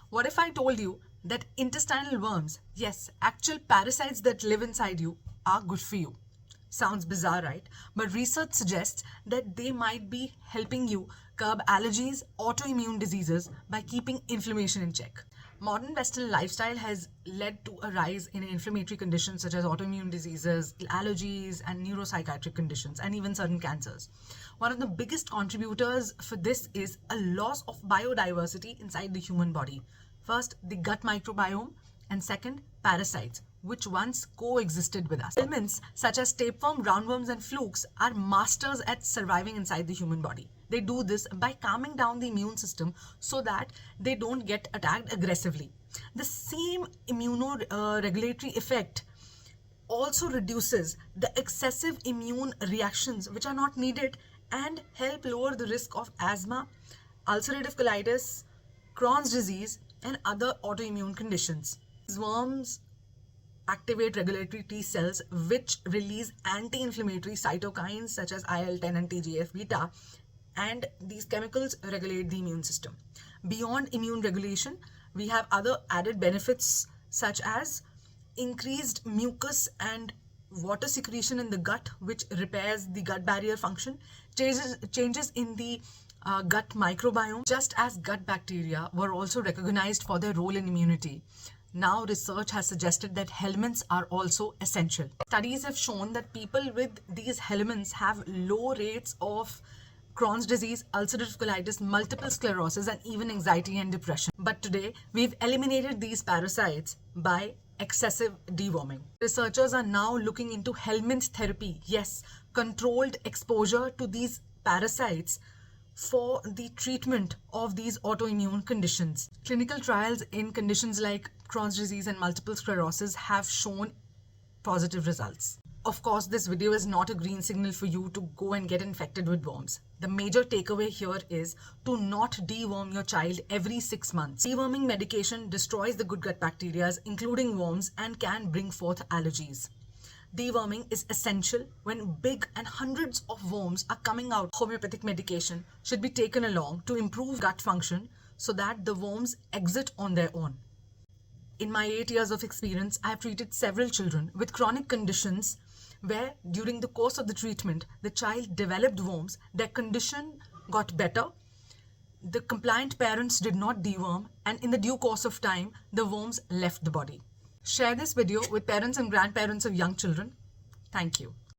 What if I told you that intestinal worms, yes, actual parasites that live inside you, are good for you? Sounds bizarre, right? But research suggests that they might be helping you curb allergies, autoimmune diseases by keeping inflammation in check. Modern Western lifestyle has led to a rise in inflammatory conditions such as autoimmune diseases, allergies, and neuropsychiatric conditions, and even certain cancers. One of the biggest contributors for this is a loss of biodiversity inside the human body. First, the gut microbiome, and second, parasites, which once coexisted with us. Elements such as tapeworm, roundworms, and flukes are masters at surviving inside the human body. They do this by calming down the immune system so that they don't get attacked aggressively. The same immunoregulatory effect also reduces the excessive immune reactions which are not needed and help lower the risk of asthma, ulcerative colitis, Crohn's disease, and other autoimmune conditions. These worms activate regulatory T cells which release anti-inflammatory cytokines such as IL-10 and TGF-beta, and these chemicals regulate the immune system. Beyond immune regulation, we have other added benefits such as increased mucus and water secretion in the gut, which repairs the gut barrier function, changes in the gut microbiome, just as gut bacteria were also recognized for their role in immunity. Now research has suggested that helminths are also essential. Studies have shown that people with these helminths have low rates of Crohn's disease, ulcerative colitis, multiple sclerosis, and even anxiety and depression. But today, we've eliminated these parasites by excessive deworming. Researchers are now looking into helminth therapy, yes, controlled exposure to these parasites for the treatment of these autoimmune conditions. Clinical trials in conditions like Crohn's disease and multiple sclerosis have shown positive results. Of course, this video is not a green signal for you to go and get infected with worms. The major takeaway here is to not deworm your child every 6 months. Deworming medication destroys the good gut bacteria, including worms, and can bring forth allergies. Deworming is essential when big and hundreds of worms are coming out. Homeopathic medication should be taken along to improve gut function so that the worms exit on their own. In my 8 years of experience, I have treated several children with chronic conditions where during the course of the treatment, the child developed worms, their condition got better, the compliant parents did not deworm, and in the due course of time, the worms left the body. Share this video with parents and grandparents of young children. Thank you.